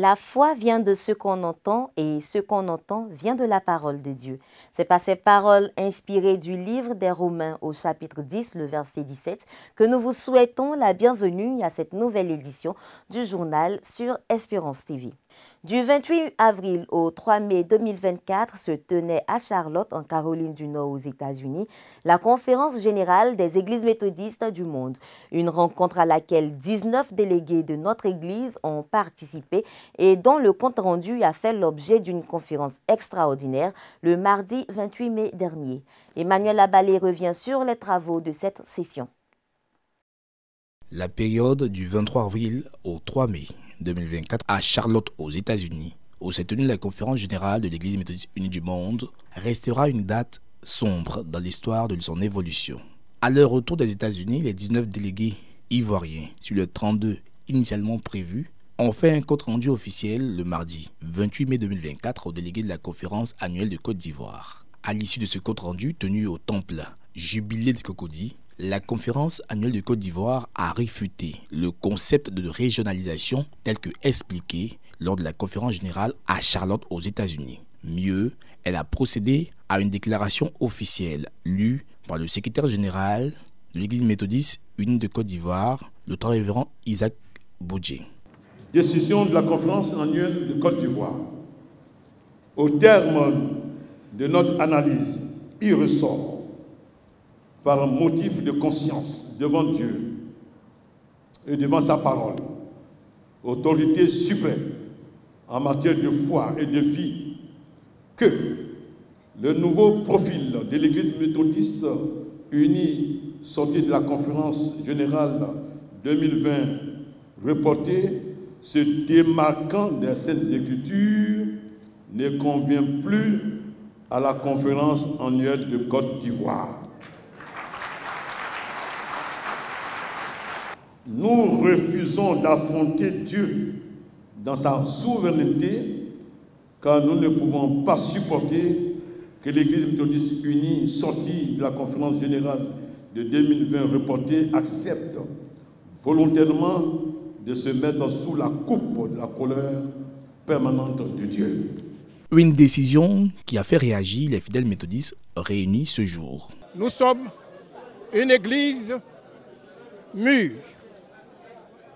La foi vient de ce qu'on entend et ce qu'on entend vient de la parole de Dieu. C'est par ces paroles inspirées du livre des Romains au chapitre 10, le verset 17, que nous vous souhaitons la bienvenue à cette nouvelle édition du journal sur Espérance TV. Du 28 avril au 3 mai 2024 se tenait à Charlotte, en Caroline du Nord, aux États-Unis, la conférence générale des églises méthodistes du monde. Une rencontre à laquelle 19 délégués de notre église ont participé et dont le compte-rendu a fait l'objet d'une conférence extraordinaire le mardi 28 mai dernier. Emmanuel Abalé revient sur les travaux de cette session. La période du 23 avril au 3 mai 2024 à Charlotte, aux États-Unis, où s'est tenue la conférence générale de l'Église méthodiste unie du monde, restera une date sombre dans l'histoire de son évolution. À leur retour des États-Unis, les 19 délégués ivoiriens, sur les 32 initialement prévus, ont fait un compte-rendu officiel le mardi 28 mai 2024 aux délégués de la conférence annuelle de Côte d'Ivoire. À l'issue de ce compte-rendu tenu au temple Jubilé de Cocody, la conférence annuelle de Côte d'Ivoire a réfuté le concept de régionalisation tel que expliqué lors de la conférence générale à Charlotte, aux États-Unis. Mieux, elle a procédé à une déclaration officielle lue par le secrétaire général de l'Église méthodiste unie de Côte d'Ivoire, le très révérend Isaac Boudjé. Décision de la conférence annuelle de Côte d'Ivoire. Au terme de notre analyse, il ressort, par motif de conscience devant Dieu et devant sa parole, autorité suprême en matière de foi et de vie, que le nouveau profil de l'Église méthodiste unie sorti de la conférence générale 2020 reportée, se démarquant des Saintes Écritures, ne convient plus à la conférence annuelle de Côte d'Ivoire. Nous refusons d'affronter Dieu dans sa souveraineté, car nous ne pouvons pas supporter que l'Église méthodiste unie, sortie de la conférence générale de 2020 reportée, accepte volontairement de se mettre sous la coupe de la colère permanente de Dieu. Une décision qui a fait réagir les fidèles méthodistes réunis ce jour. Nous sommes une église mûre,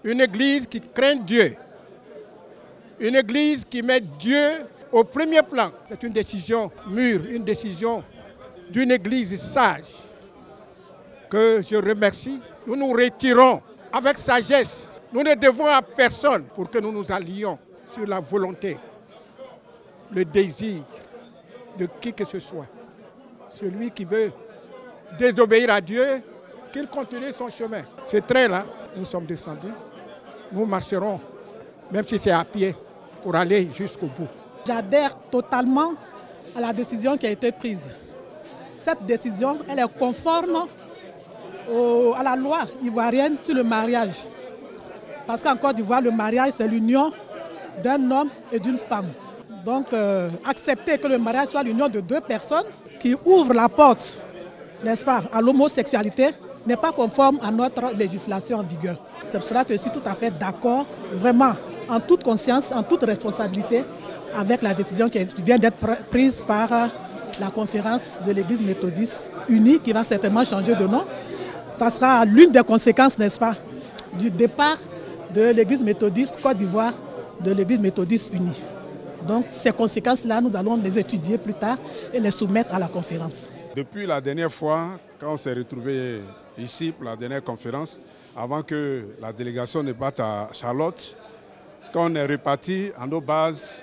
une église qui craint Dieu, une église qui met Dieu au premier plan. C'est une décision mûre, une décision d'une église sage que je remercie. Nous nous retirons avec sagesse. Nous ne devons à personne pour que nous nous allions sur la volonté, le désir de qui que ce soit. Celui qui veut désobéir à Dieu, qu'il continue son chemin. Ce train-là, nous sommes descendus. Nous marcherons, même si c'est à pied, pour aller jusqu'au bout. J'adhère totalement à la décision qui a été prise. Cette décision, elle est conforme à la loi ivoirienne sur le mariage. Parce qu'en Côte d'Ivoire, le mariage, c'est l'union d'un homme et d'une femme. Donc, accepter que le mariage soit l'union de deux personnes qui ouvrent la porte, n'est-ce pas, à l'homosexualité, n'est pas conforme à notre législation en vigueur. C'est pour cela que je suis tout à fait d'accord, vraiment, en toute conscience, en toute responsabilité, avec la décision qui vient d'être prise par la conférence de l'Église méthodiste unie, qui va certainement changer de nom. Ça sera l'une des conséquences, n'est-ce pas, du départ de l'Église méthodiste Côte d'Ivoire, de l'Église méthodiste unie. Donc ces conséquences-là, nous allons les étudier plus tard et les soumettre à la conférence. Depuis la dernière fois, quand on s'est retrouvés ici pour la dernière conférence, avant que la délégation ne parte à Charlotte, quand on est reparti à nos bases,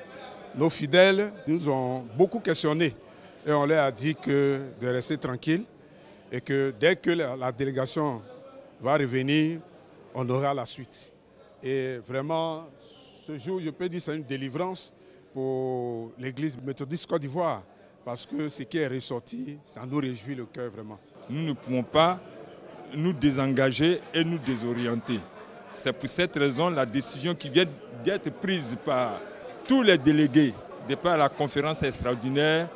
nos fidèles nous ont beaucoup questionnés et on leur a dit de rester tranquilles et que dès que la délégation va revenir, on aura la suite. Et vraiment, ce jour, je peux dire que c'est une délivrance pour l'Église méthodiste Côte d'Ivoire, parce que ce qui est ressorti, ça nous réjouit le cœur vraiment. Nous ne pouvons pas nous désengager et nous désorienter. C'est pour cette raison la décision qui vient d'être prise par tous les délégués de par la conférence extraordinaire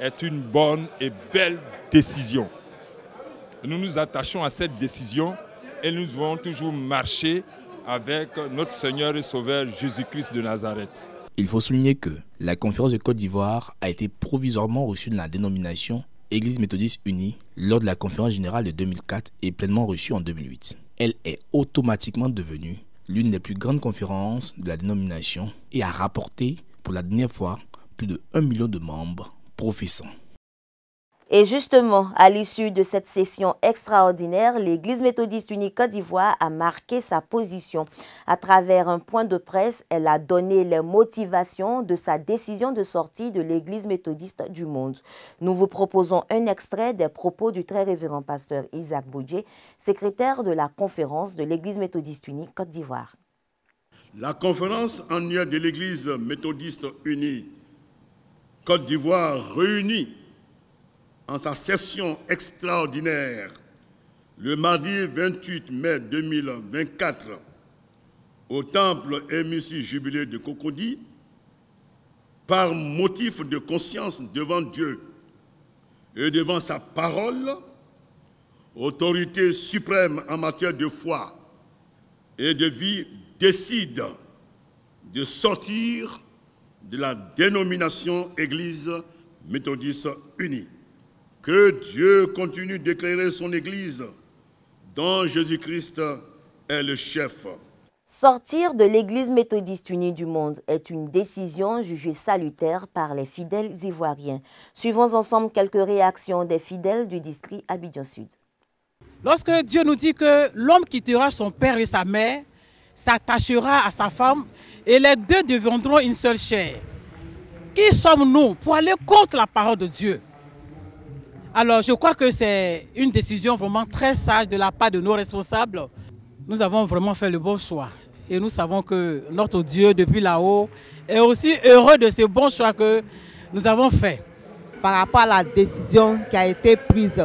est une bonne et belle décision. Nous nous attachons à cette décision et nous devons toujours marcher avec notre Seigneur et Sauveur Jésus-Christ de Nazareth. Il faut souligner que la conférence de Côte d'Ivoire a été provisoirement reçue dans la dénomination Église méthodiste unie lors de la conférence générale de 2004 et pleinement reçue en 2008. Elle est automatiquement devenue l'une des plus grandes conférences de la dénomination et a rapporté pour la dernière fois plus de 1 million de membres professants. Et justement, à l'issue de cette session extraordinaire, l'Église méthodiste unie Côte d'Ivoire a marqué sa position. À travers un point de presse, elle a donné les motivations de sa décision de sortie de l'Église méthodiste du monde. Nous vous proposons un extrait des propos du très révérend pasteur Isaac Boudjé, secrétaire de la conférence de l'Église méthodiste unie Côte d'Ivoire. La conférence annuelle de l'Église méthodiste unie Côte d'Ivoire réunie en sa session extraordinaire le mardi 28 mai 2024 au temple MUC Jubilé de Cocody, par motif de conscience devant Dieu et devant sa parole, autorité suprême en matière de foi et de vie, décide de sortir de la dénomination Église méthodiste unie. Que Dieu continue d'éclairer son Église, dont Jésus-Christ est le chef. Sortir de l'Église méthodiste unie du monde est une décision jugée salutaire par les fidèles ivoiriens. Suivons ensemble quelques réactions des fidèles du district Abidjan Sud. Lorsque Dieu nous dit que l'homme quittera son père et sa mère, s'attachera à sa femme et les deux deviendront une seule chair. Qui sommes-nous pour aller contre la parole de Dieu? Alors je crois que c'est une décision vraiment très sage de la part de nos responsables. Nous avons vraiment fait le bon choix et nous savons que notre Dieu depuis là-haut est aussi heureux de ce bon choix que nous avons fait. Par rapport à la décision qui a été prise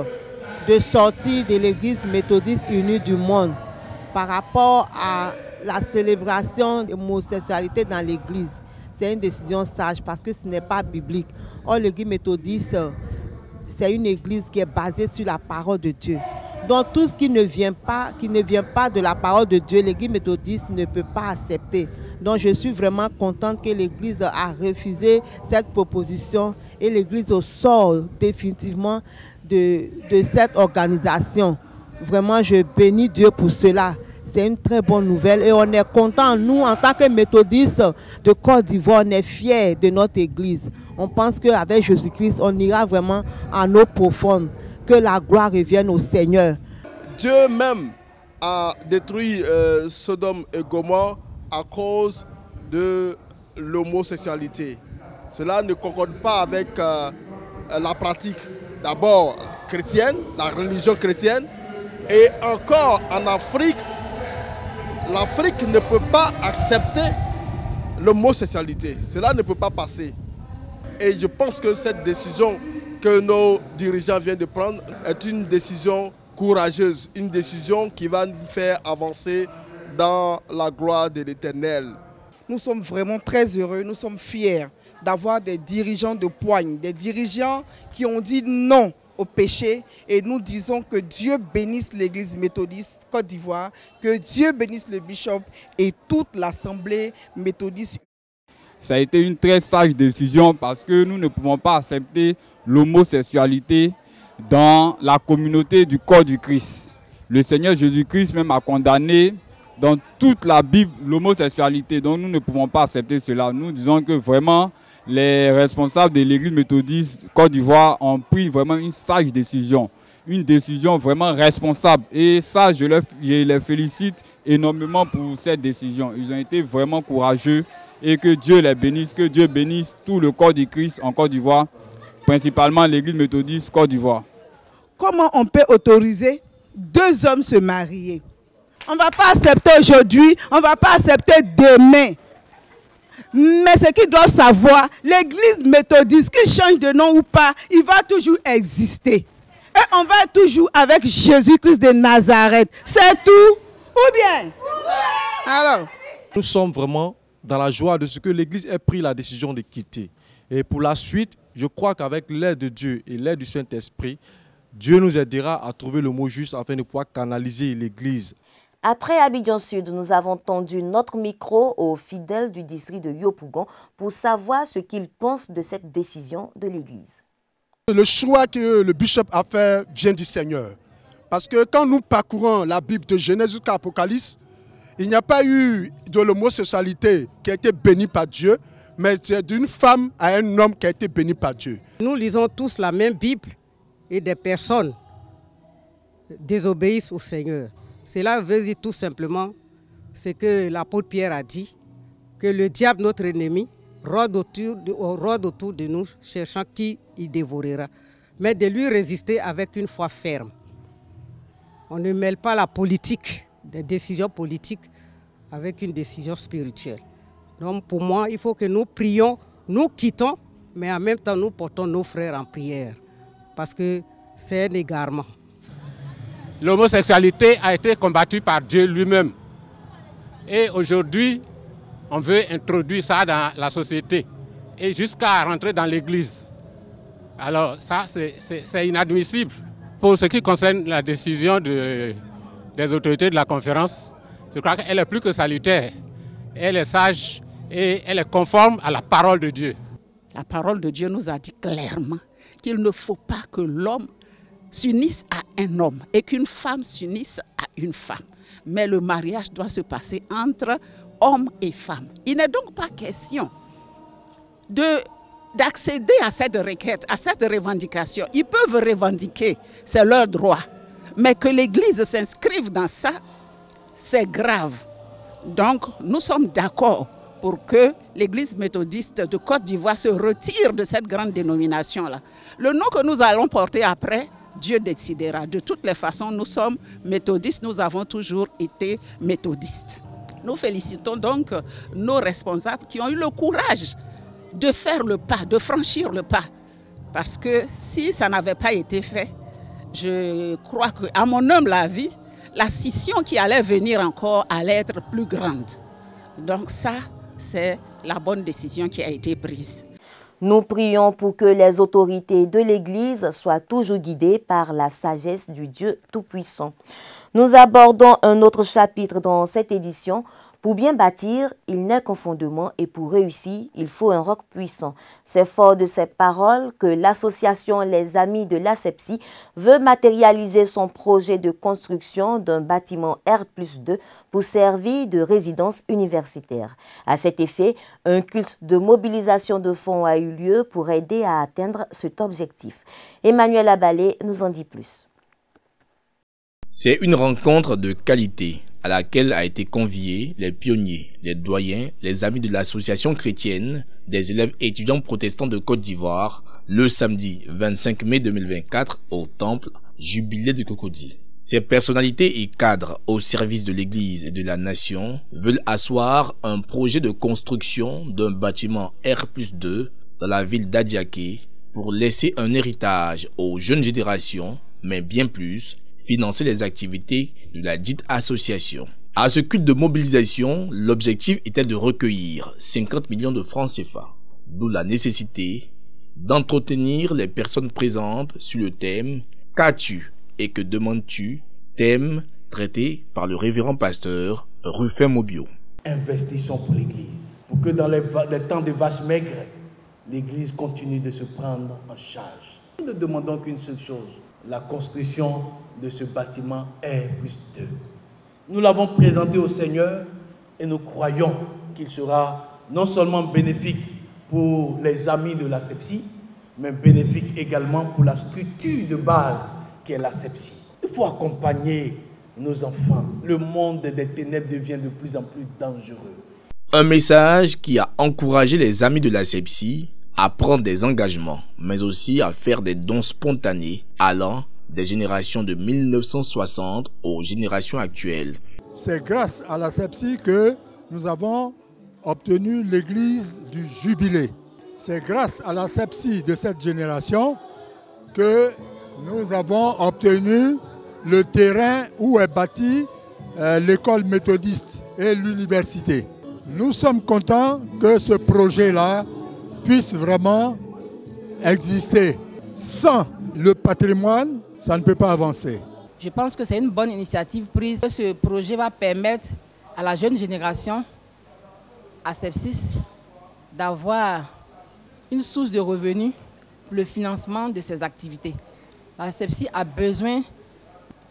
de sortir de l'Église méthodiste unie du monde, par rapport à la célébration de l'homosexualité dans l'Église, c'est une décision sage parce que ce n'est pas biblique. Or, l'Église méthodiste, c'est une église qui est basée sur la parole de Dieu. Donc tout ce qui ne vient pas de la parole de Dieu, l'église méthodiste ne peut pas accepter. Donc je suis vraiment contente que l'église a refusé cette proposition et l'église sort définitivement de cette organisation. Vraiment, je bénis Dieu pour cela. C'est une très bonne nouvelle et on est content. Nous, en tant que méthodistes de Côte d'Ivoire, on est fiers de notre église. On pense qu'avec Jésus-Christ, on ira vraiment en eau profonde. Que la gloire revienne au Seigneur. Dieu même a détruit Sodome et Gomorrhe à cause de l'homosexualité. Cela ne concorde pas avec la pratique d'abord chrétienne, la religion chrétienne. Et encore en Afrique, l'Afrique ne peut pas accepter l'homosexualité. Cela ne peut pas passer. Et je pense que cette décision que nos dirigeants viennent de prendre est une décision courageuse, une décision qui va nous faire avancer dans la gloire de l'Éternel. Nous sommes vraiment très heureux, nous sommes fiers d'avoir des dirigeants de poigne, des dirigeants qui ont dit non au péché et nous disons que Dieu bénisse l'Église méthodiste Côte d'Ivoire, que Dieu bénisse le bishop et toute l'Assemblée méthodiste. Ça a été une très sage décision parce que nous ne pouvons pas accepter l'homosexualité dans la communauté du corps du Christ. Le Seigneur Jésus-Christ même a condamné dans toute la Bible l'homosexualité, donc nous ne pouvons pas accepter cela. Nous disons que vraiment les responsables de l'Église méthodiste Côte d'Ivoire ont pris vraiment une sage décision, une décision vraiment responsable. Et ça, je les félicite énormément pour cette décision. Ils ont été vraiment courageux et que Dieu les bénisse, que Dieu bénisse tout le corps du Christ en Côte d'Ivoire, principalement l'Église méthodiste Côte d'Ivoire. Comment on peut autoriser deux hommes se marier? On ne va pas accepter aujourd'hui, on ne va pas accepter demain. Mais ce qu'ils doivent savoir, l'Église méthodiste, qu'il change de nom ou pas, il va toujours exister. Et on va toujours avec Jésus-Christ de Nazareth. C'est tout? Ou bien? Alors, nous sommes vraiment dans la joie de ce que l'Église ait pris la décision de quitter. Et pour la suite, je crois qu'avec l'aide de Dieu et l'aide du Saint-Esprit, Dieu nous aidera à trouver le mot juste afin de pouvoir canaliser l'Église. Après Abidjan Sud, nous avons tendu notre micro aux fidèles du district de Yopougon pour savoir ce qu'ils pensent de cette décision de l'Église. Le choix que le bishop a fait vient du Seigneur. Parce que quand nous parcourons la Bible de Genèse jusqu'à Apocalypse, il n'y a pas eu de l'homosexualité qui a été bénie par Dieu, mais c'est d'une femme à un homme qui a été béni par Dieu. Nous lisons tous la même Bible et des personnes désobéissent au Seigneur. Cela veut dire tout simplement ce que l'apôtre Pierre a dit, que le diable, notre ennemi, rôde autour de nous, cherchant qui il dévorera, mais de lui résister avec une foi ferme. On ne mêle pas la politique, des décisions politiques, avec une décision spirituelle. Donc pour moi, il faut que nous prions, nous quittons, mais en même temps nous portons nos frères en prière, parce que c'est un égarement. L'homosexualité a été combattue par Dieu lui-même. Et aujourd'hui, on veut introduire ça dans la société et jusqu'à rentrer dans l'église. Alors ça, c'est inadmissible. Pour ce qui concerne la décision des autorités de la conférence, je crois qu'elle est plus que salutaire. Elle est sage et elle est conforme à la parole de Dieu. La parole de Dieu nous a dit clairement qu'il ne faut pas que l'homme s'unisse à un homme et qu'une femme s'unisse à une femme. Mais le mariage doit se passer entre hommes et femmes. Il n'est donc pas question d'accéder à cette requête, à cette revendication. Ils peuvent revendiquer, c'est leur droit. Mais que l'Église s'inscrive dans ça, c'est grave. Donc, nous sommes d'accord pour que l'Église méthodiste de Côte d'Ivoire se retire de cette grande dénomination-là. Le nom que nous allons porter après, Dieu décidera. De toutes les façons, nous sommes méthodistes, nous avons toujours été méthodistes. Nous félicitons donc nos responsables qui ont eu le courage de faire le pas, de franchir le pas. Parce que si ça n'avait pas été fait, je crois qu'à mon humble avis, la scission qui allait venir encore allait être plus grande. Donc ça, c'est la bonne décision qui a été prise. Nous prions pour que les autorités de l'Église soient toujours guidées par la sagesse du Dieu Tout-Puissant. Nous abordons un autre chapitre dans cette édition. Pour bien bâtir, il n'est qu'un fondement et pour réussir, il faut un roc puissant. C'est fort de ces paroles que l'association Les Amis de l'Asepsi veut matérialiser son projet de construction d'un bâtiment R+2 pour servir de résidence universitaire. À cet effet, un culte de mobilisation de fonds a eu lieu pour aider à atteindre cet objectif. Emmanuel Abalé nous en dit plus. C'est une rencontre de qualité à laquelle a été conviés les pionniers, les doyens, les amis de l'association chrétienne des élèves étudiants protestants de Côte d'Ivoire le samedi 25 mai 2024 au temple Jubilé de Cocody. Ces personnalités et cadres au service de l'Église et de la nation veulent asseoir un projet de construction d'un bâtiment R+2 dans la ville d'Adiaké pour laisser un héritage aux jeunes générations, mais bien plus, financer les activités de la dite association. À ce culte de mobilisation, l'objectif était de recueillir 50 millions de francs CFA, d'où la nécessité d'entretenir les personnes présentes sur le thème « Qu'as-tu et que demandes-tu ?» thème traité par le révérend pasteur Rufin Mobio. Investissons pour l'Église, pour que dans les temps des vaches maigres, l'Église continue de se prendre en charge. Nous ne demandons qu'une seule chose, la construction de ce bâtiment R+2. Nous l'avons présenté au Seigneur et nous croyons qu'il sera non seulement bénéfique pour les amis de l'Asepsi, mais bénéfique également pour la structure de base qui est l'Asepsi. Il faut accompagner nos enfants. Le monde des ténèbres devient de plus en plus dangereux. Un message qui a encouragé les amis de l'Asepsi à prendre des engagements, mais aussi à faire des dons spontanés allant des générations de 1960 aux générations actuelles. C'est grâce à l'Asepsi que nous avons obtenu l'église du Jubilé. C'est grâce à l'Asepsi de cette génération que nous avons obtenu le terrain où est bâtie l'école méthodiste et l'université. Nous sommes contents que ce projet-là puisse vraiment exister. Sans le patrimoine, ça ne peut pas avancer. Je pense que c'est une bonne initiative prise. Ce projet va permettre à la jeune génération, à Sepsis, d'avoir une source de revenus pour le financement de ses activités. La Sepsis a besoin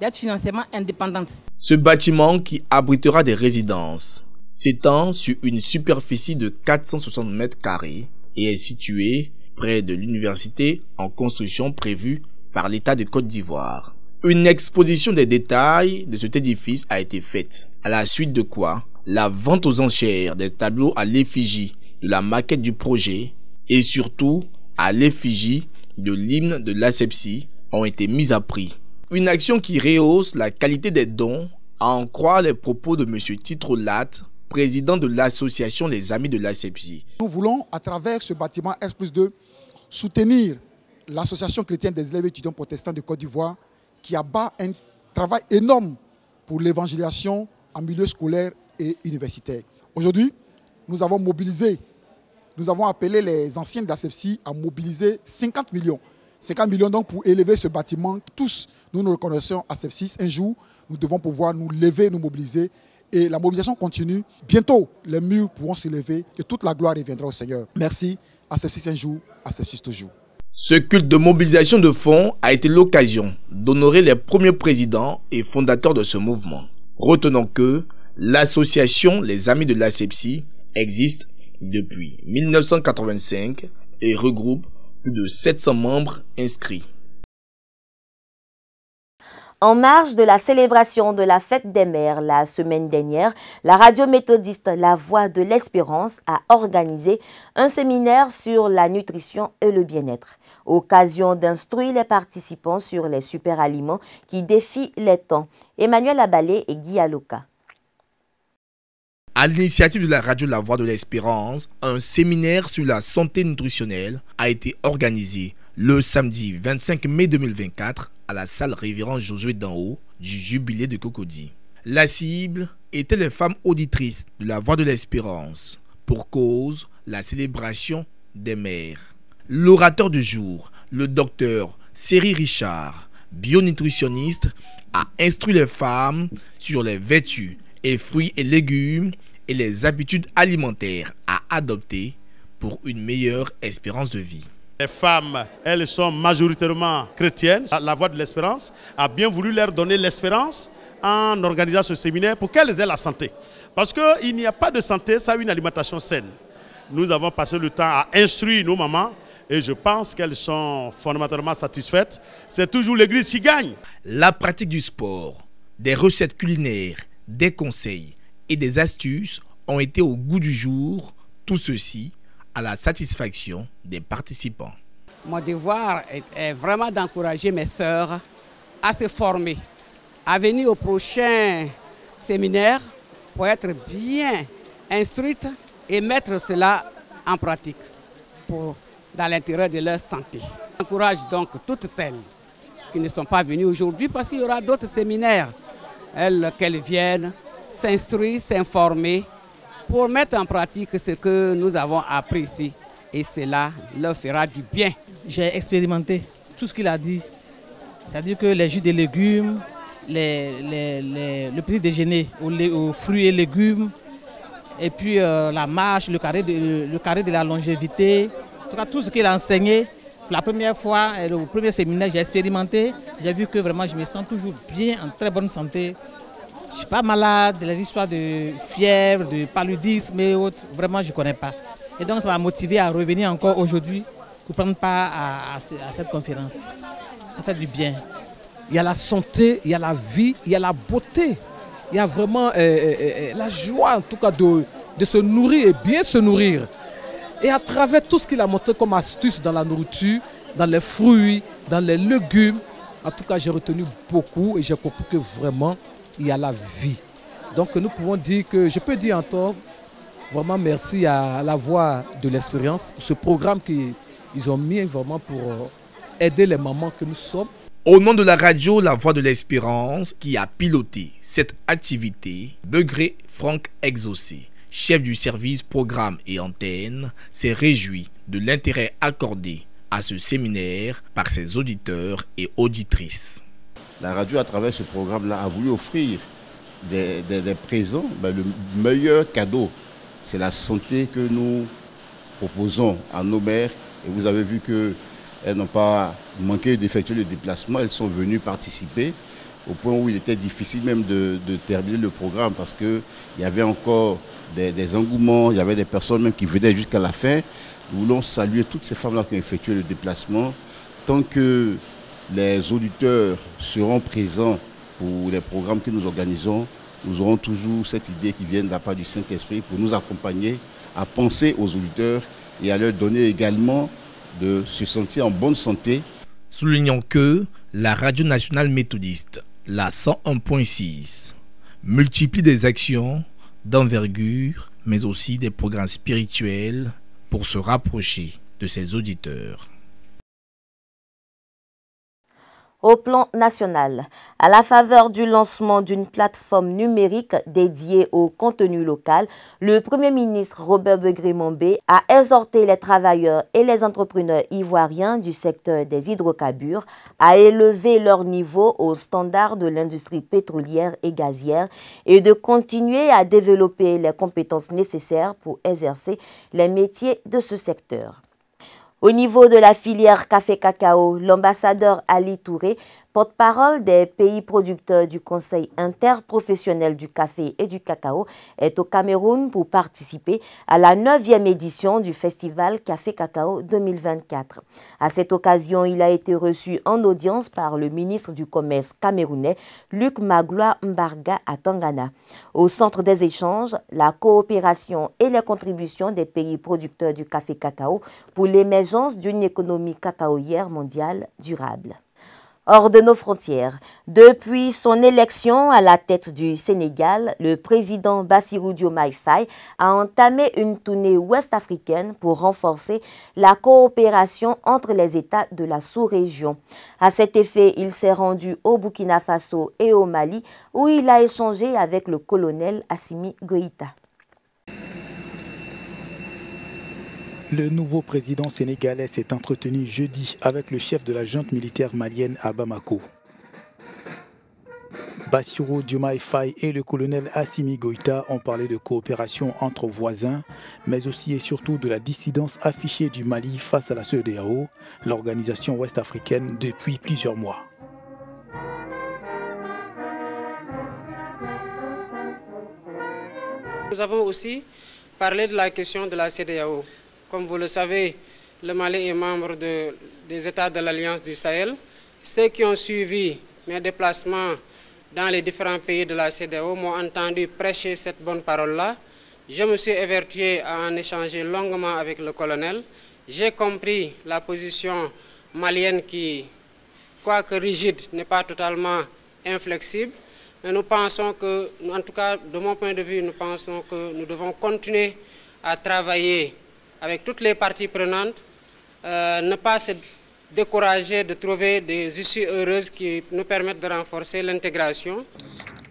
d'être financièrement indépendante. Ce bâtiment qui abritera des résidences s'étend sur une superficie de 460 mètres carrés et est situé près de l'université en construction prévue par l'État de Côte d'Ivoire. Une exposition des détails de cet édifice a été faite, à la suite de quoi la vente aux enchères des tableaux à l'effigie de la maquette du projet et surtout à l'effigie de l'hymne de l'Asepsi ont été mises à prix. Une action qui rehausse la qualité des dons, à en croire les propos de M. Titro Lat, président de l'association Les Amis de l'Asepsi. Nous voulons, à travers ce bâtiment R+2, soutenir l'association chrétienne des élèves étudiants protestants de Côte d'Ivoire qui abat un travail énorme pour l'évangélisation en milieu scolaire et universitaire. Aujourd'hui, nous avons mobilisé, nous avons appelé les anciens de l'Asepsi à mobiliser 50 millions. 50 millions donc pour élever ce bâtiment. Tous, nous nous reconnaissons à Sepsis. Un jour, nous devons pouvoir nous lever, nous mobiliser. Et la mobilisation continue. Bientôt, les murs pourront s'élever et toute la gloire reviendra au Seigneur. Merci. À Sepsis un jour, à Sepsis toujours. Ce culte de mobilisation de fonds a été l'occasion d'honorer les premiers présidents et fondateurs de ce mouvement. Retenons que l'association Les Amis de l'Asepsi existe depuis 1985 et regroupe plus de 700 membres inscrits. En marge de la célébration de la fête des mères la semaine dernière, la radio méthodiste La Voix de l'Espérance a organisé un séminaire sur la nutrition et le bien-être, occasion d'instruire les participants sur les super-aliments qui défient les temps. Emmanuel Abalé et Guy Aloka. À l'initiative de la radio La Voix de l'Espérance, un séminaire sur la santé nutritionnelle a été organisé le samedi 25 mai 2024 à la salle Révérend Josué Danhaut du Jubilé de Cocody. La cible était les femmes auditrices de La Voix de l'Espérance, pour cause la célébration des mères. L'orateur du jour, le docteur Séry Richard, bionutritionniste, a instruit les femmes sur les vertus et fruits et légumes et les habitudes alimentaires à adopter pour une meilleure espérance de vie. Les femmes, elles sont majoritairement chrétiennes. La Voix de l'Espérance a bien voulu leur donner l'espérance en organisant ce séminaire pour qu'elles aient la santé. Parce qu'il n'y a pas de santé sans une alimentation saine. Nous avons passé le temps à instruire nos mamans et je pense qu'elles sont fondamentalement satisfaites. C'est toujours l'Église qui gagne. La pratique du sport, des recettes culinaires, des conseils et des astuces ont été au goût du jour, tout ceci à la satisfaction des participants. Mon devoir est vraiment d'encourager mes sœurs à se former, à venir au prochain séminaire pour être bien instruites et mettre cela en pratique dans l'intérêt de leur santé. J'encourage donc toutes celles qui ne sont pas venues aujourd'hui parce qu'il y aura d'autres séminaires, qu'elles viennent s'instruire, s'informer pour mettre en pratique ce que nous avons appris ici. Et cela leur fera du bien. J'ai expérimenté tout ce qu'il a dit. C'est-à-dire que les jus de légumes, le petit déjeuner aux fruits et légumes, et puis la marche, le carré de la longévité, en tout cas tout ce qu'il a enseigné. La première fois, au premier séminaire, j'ai expérimenté. J'ai vu que vraiment je me sens toujours bien, en très bonne santé. Je ne suis pas malade, les histoires de fièvre, de paludisme et autres, vraiment je ne connais pas. Et donc ça m'a motivé à revenir encore aujourd'hui pour prendre part à cette conférence. Ça fait du bien. Il y a la santé, il y a la vie, il y a la beauté. Il y a vraiment la joie en tout cas de se nourrir et bien se nourrir. Et à travers tout ce qu'il a montré comme astuce dans la nourriture, dans les fruits, dans les légumes, en tout cas j'ai retenu beaucoup et j'ai compris que vraiment il y a la vie. Donc nous pouvons dire que, je peux dire encore, vraiment merci à La Voix de l'Espérance, ce programme qu'ils ont mis vraiment pour aider les mamans que nous sommes. Au nom de la radio La Voix de l'Espérance qui a piloté cette activité, Begré Franck Exaucé, chef du service programme et antenne, s'est réjoui de l'intérêt accordé à ce séminaire par ses auditeurs et auditrices. la radio, à travers ce programme-là, a voulu offrir des présents. Le meilleur cadeau, c'est la santé que nous proposons à nos mères. Et vous avez vu qu'elles n'ont pas manqué d'effectuer le déplacement. Elles sont venues participer au point où il était difficile même de terminer le programme parce qu'il y avait encore des engouements, il y avait des personnes même qui venaient jusqu'à la fin. Nous voulons saluer toutes ces femmes-là qui ont effectué le déplacement. Tant que les auditeurs seront présents pour les programmes que nous organisons, nous aurons toujours cette idée qui vient de la part du Saint-Esprit pour nous accompagner à penser aux auditeurs et à leur donner également de se sentir en bonne santé. Soulignons que la Radio Nationale Méthodiste, la 101.6, multiplie des actions d'envergure, mais aussi des programmes spirituels pour se rapprocher de ses auditeurs. Au plan national, à la faveur du lancement d'une plateforme numérique dédiée au contenu local, le Premier ministre Robert Begré-Mombé a exhorté les travailleurs et les entrepreneurs ivoiriens du secteur des hydrocarbures à élever leur niveau aux standards de l'industrie pétrolière et gazière et de continuer à développer les compétences nécessaires pour exercer les métiers de ce secteur. Au niveau de la filière café-cacao, l'ambassadeur Ali Touré, porte-parole des pays producteurs du Conseil interprofessionnel du café et du cacao, est au Cameroun pour participer à la 9e édition du Festival Café-Cacao 2024. À cette occasion, il a été reçu en audience par le ministre du Commerce camerounais, Luc Magloire Mbarga à Tangana. Au centre des échanges, la coopération et les contributions des pays producteurs du café-cacao pour l'émergence d'une économie cacaoyère mondiale durable. Hors de nos frontières, depuis son élection à la tête du Sénégal, le président Bassirou Diomaye Faye a entamé une tournée ouest-africaine pour renforcer la coopération entre les États de la sous-région. À cet effet, il s'est rendu au Burkina Faso et au Mali, où il a échangé avec le colonel Assimi Goïta. Le nouveau président sénégalais s'est entretenu jeudi avec le chef de la junte militaire malienne à Bamako. Bassirou Diomaye Faye et le colonel Assimi Goïta ont parlé de coopération entre voisins, mais aussi et surtout de la dissidence affichée du Mali face à la CEDEAO, l'organisation ouest-africaine, depuis plusieurs mois. Nous avons aussi parlé de la question de la CEDEAO. Comme vous le savez, le Mali est membre des États de l'Alliance du Sahel. Ceux qui ont suivi mes déplacements dans les différents pays de la CEDEAO m'ont entendu prêcher cette bonne parole-là. Je me suis évertué à en échanger longuement avec le colonel. J'ai compris la position malienne qui, quoique rigide, n'est pas totalement inflexible. Mais nous pensons que, en tout cas de mon point de vue, nous pensons que nous devons continuer à travailler avec toutes les parties prenantes, ne pas se décourager de trouver des issues heureuses qui nous permettent de renforcer l'intégration.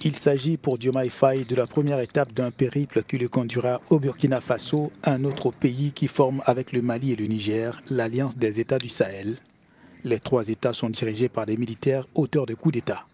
Il s'agit pour Diomaye Faye de la première étape d'un périple qui le conduira au Burkina Faso, un autre pays qui forme avec le Mali et le Niger l'Alliance des États du Sahel. Les trois États sont dirigés par des militaires auteurs de coups d'État.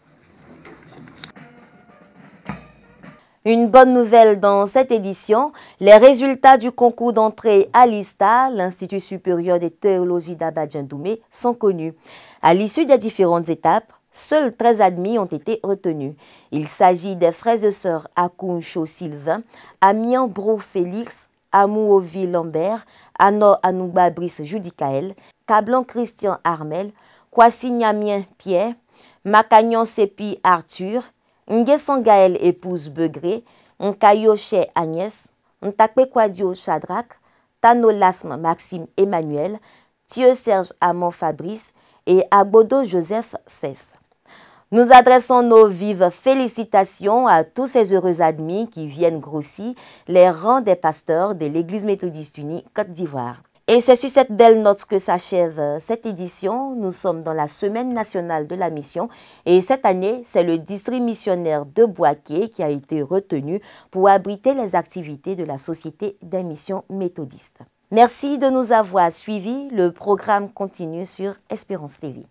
Une bonne nouvelle dans cette édition, les résultats du concours d'entrée à l'ISTA, l'Institut supérieur des théologies d'Abadjan-Doumé, sont connus. À l'issue des différentes étapes, seuls 13 admis ont été retenus. Il s'agit des frères et sœurs Akouncho Sylvain, Amian Bro Félix, Amouovi Lambert, Anor Anouba Brice Judicaël, Cablan Christian Armel, Kwasignamien Pierre, Macagnon Sepi Arthur, Nguesson Gaël épouse Begré, Nkayoche Agnès, Ntakpe Kwadio Shadrach, Tano Lasme Maxime Emmanuel, Thieu Serge Amon Fabrice et Agbodo Joseph Cesse. Nous adressons nos vives félicitations à tous ces heureux admis qui viennent grossir les rangs des pasteurs de l'Église méthodiste unie Côte d'Ivoire. Et c'est sur cette belle note que s'achève cette édition. Nous sommes dans la semaine nationale de la mission et cette année, c'est le district missionnaire de Boaké qui a été retenu pour abriter les activités de la Société des missions méthodistes. Merci de nous avoir suivis. Le programme continue sur Espérance TV.